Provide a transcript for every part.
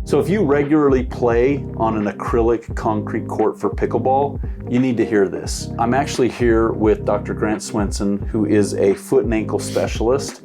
So if you regularly play on an acrylic concrete court for pickleball, you need to hear this. I'm actually here with Dr. Grant Swenson, who is a foot and ankle specialist.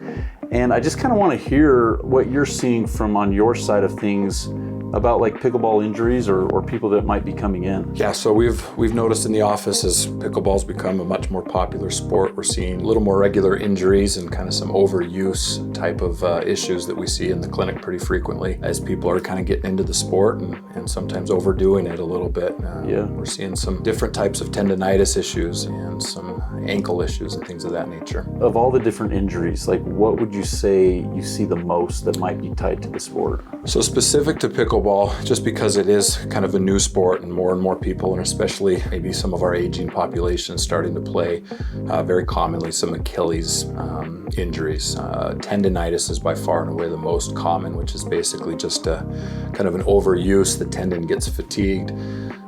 And I just kind of want to hear what you're seeing from on your side of things about like pickleball injuries or people that might be coming in. Yeah, so we've noticed in the office as pickleball's become a much more popular sport, we're seeing a little more regular injuries and kind of some overuse type of issues that we see in the clinic pretty frequently as people are kind of getting into the sport and sometimes overdoing it a little bit. We're seeing some different types of tendonitis issues and some ankle issues and things of that nature. Of all the different injuries, like what would you say you see the most that might be tied to the sport? So specific to pickleball, just because it is kind of a new sport and more people, and especially maybe some of our aging population starting to play, very commonly some Achilles injuries. Tendonitis is by far and away the most common, which is basically just a kind of an overuse. The tendon gets fatigued.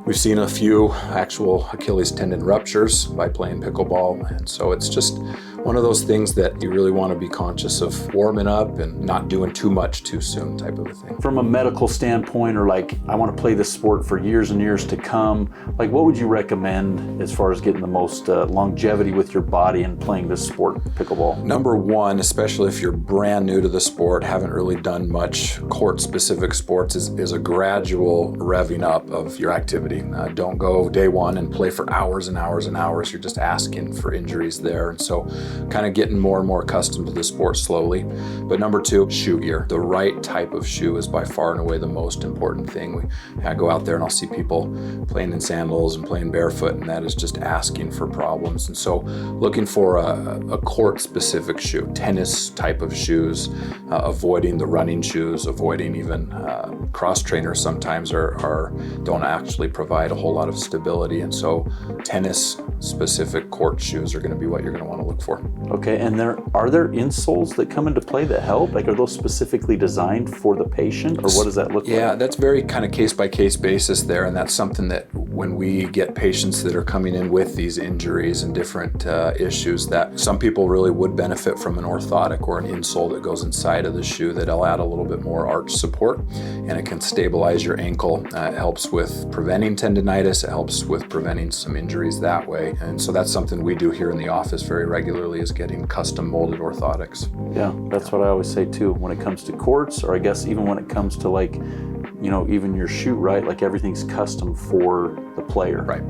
We've seen a few actual Achilles tendon ruptures by playing pickleball, and so it's just one of those things that you really want to be conscious of warming up and not doing too much too soon type of a thing. From a medical standpoint, or like I want to play this sport for years and years to come, like what would you recommend as far as getting the most longevity with your body and playing this sport, pickleball? Number one, especially if you're brand new to the sport, haven't really done much court-specific sports, is a gradual revving up of your activity. Don't go day one and play for hours and hours and hours. You're just asking for injuries there. And so kind of getting more and more accustomed to the sport slowly. But number two, shoe gear. The right type of shoe is by far and away the most important thing. I go out there and I'll see people playing in sandals and playing barefoot, and that is just asking for problems. And so looking for a court-specific shoe, tennis type of shoes, avoiding the running shoes, avoiding even cross trainers sometimes don't actually provide a whole lot of stability. And so tennis-specific court shoes are going to be what you're going to want to look for. Okay, and are there insoles that come into play that help? Like, are those specifically designed for the patient, or what does that look like? Yeah, that's very kind of case-by-case basis there, and that's something that when we get patients that are coming in with these injuries and different issues, that some people really would benefit from an orthotic or an insole that goes inside of the shoe that'll add a little bit more arch support, and it can stabilize your ankle. It helps with preventing tendonitis, it helps with preventing some injuries that way, and so that's something we do here in the office very regularly, is getting custom molded orthotics. Yeah, that's what I always say too when it comes to courts, or I guess even when it comes to like, you know, even your shoe, right? Like everything's custom for the player, right?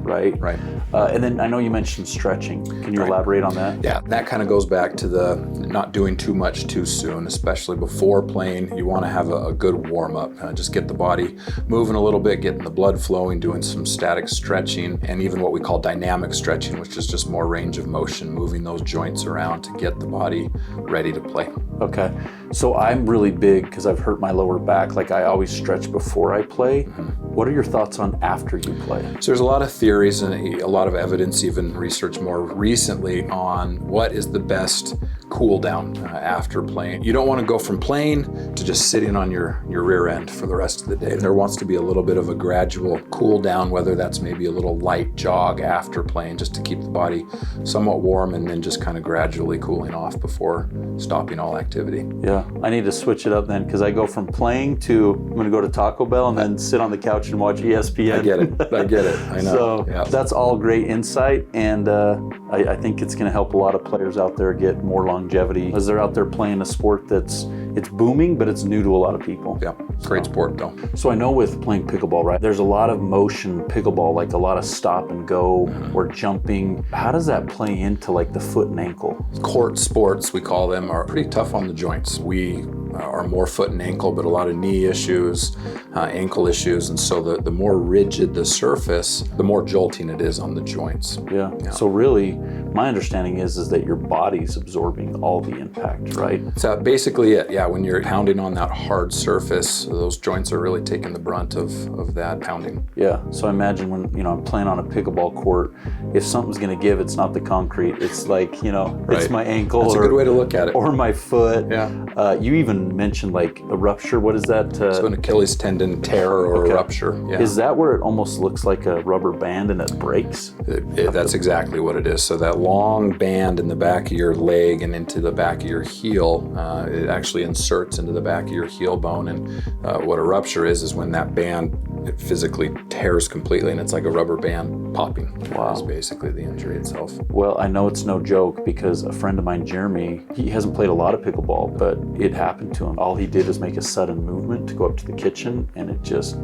And then I know you mentioned stretching. Can you elaborate on that? Yeah, that kind of goes back to the not doing too much too soon, especially before playing. You want to have a good warm up. Just get the body moving a little bit, getting the blood flowing, doing some static stretching, and even what we call dynamic stretching, which is just more range of motion, moving those joints around to get the body ready to play. Okay, so I'm really big because I've hurt my lower back. Like I always stretch before I play. What are your thoughts on after you play? So there's a lot of theories and a lot of evidence, even research more recently, on what is the best cool down after playing. You don't want to go from playing to just sitting on your rear end for the rest of the day. There wants to be a little bit of a gradual cool down, whether that's maybe a little light jog after playing just to keep the body somewhat warm, and then just kind of gradually cooling off before stopping all activity. Yeah, I need to switch it up then, because I go from playing to I'm going to go to Taco Bell and then sit on the couch and watch ESPN. I get it. I know. So that's all great insight, and I think it's going to help a lot of players out there get more longevity as they're out there playing a sport it's booming, but it's new to a lot of people. Yeah, great sport though. So I know with playing pickleball, right, there's a lot of motion pickleball, like a lot of stop and go or jumping. How does that play into like the foot and ankle? Court sports, we call them, are pretty tough on the joints. We are more foot and ankle, but a lot of knee issues, ankle issues, and so the more rigid the surface, the more jolting it is on the joints. Yeah. So really, my understanding is that your body's absorbing all the impact, right? So basically it, yeah, when you're pounding on that hard surface, those joints are really taking the brunt of that pounding. Yeah, so I imagine when, I'm playing on a pickleball court, if something's gonna give, it's not the concrete, it's like, it's my ankle. That's a good way to look at it. Or my foot. Yeah. You even even mentioned like a rupture. What is that? So an Achilles tendon tear or Okay. a rupture. Yeah. Is that where it almost looks like a rubber band and it breaks? That's exactly what it is. So that long band in the back of your leg and into the back of your heel, it actually inserts into the back of your heel bone. And what a rupture is when that band, it physically tears completely, and it's like a rubber band popping. Wow. Is basically the injury itself. Well, I know it's no joke because a friend of mine, Jeremy, he hasn't played a lot of pickleball, but it happened to him. All he did is make a sudden movement to go up to the kitchen, and it just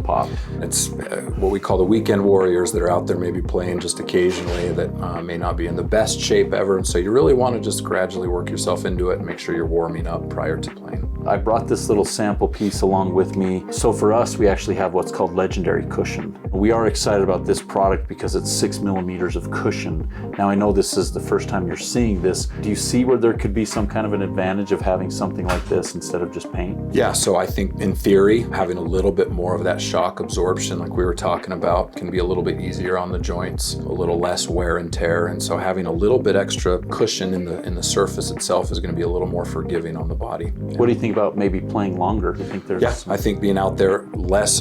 popped. It's what we call the weekend warriors that are out there maybe playing just occasionally that may not be in the best shape ever. And so you really want to just gradually work yourself into it and make sure you're warming up prior to playing. I brought this little sample piece along with me. So for us, we actually have what's called Legendary Cushion. We are excited about this product because it's 6 millimeters of cushion. Now I know this is the first time you're seeing this. Do you see where there could be some kind of an advantage of having something like this instead of just paint? Yeah, so I think in theory, having a little bit more of that shock absorption like we were talking about can be a little bit easier on the joints, a little less wear and tear. And so having a little bit extra cushion in the surface itself is going to be a little more forgiving on the body. What do you think about maybe playing longer? Do you think there's... Yeah, I think being out there less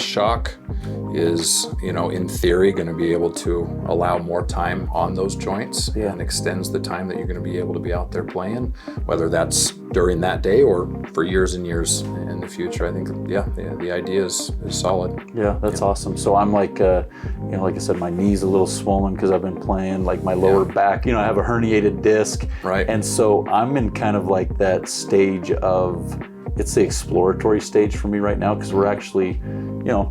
shock is, in theory, going to be able to allow more time on those joints and extends the time that you're going to be able to be out there playing, whether that's during that day or for years and years in the future. I think, the idea is solid. Yeah, that's awesome. So I'm like, like I said, my knee's a little swollen because I've been playing, like my lower back, I have a herniated disc. Right. And so I'm in kind of like that stage of, it's the exploratory stage for me right now because we're actually,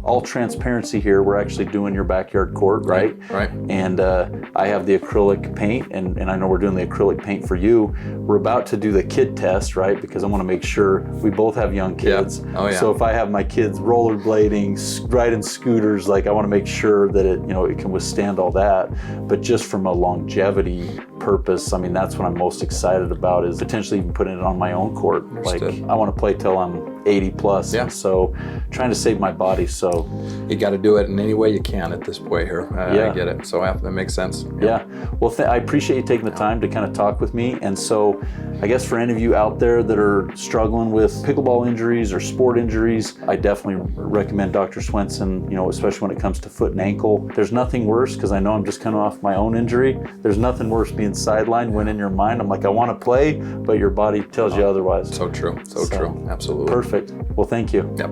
all transparency here, we're actually doing your backyard court, right? Right. And I have the acrylic paint, and I know we're doing the acrylic paint for you. We're about to do the kid test, right? Because I want to make sure we both have young kids. Yeah. Oh, yeah. So if I have my kids rollerblading, riding scooters, like I want to make sure that it can withstand all that. But just from a longevity purpose, I mean, that's what I'm most excited about is potentially even putting it on my own court. Understood. Like I want to play till I'm 80 plus. Yeah. And so trying to save my body. So you got to do it in any way you can at this point here. Yeah. I get it. So that makes sense. Yeah. Well, I appreciate you taking the time to kind of talk with me. And so I guess for any of you out there that are struggling with pickleball injuries or sport injuries, I definitely recommend Dr. Swenson, especially when it comes to foot and ankle. There's nothing worse, because I know I'm just coming off my own injury. There's nothing worse being sidelined when in your mind, I'm like, I want to play, but your body tells you otherwise. So true. So true. Absolutely. Perfect. Well, thank you. Yep.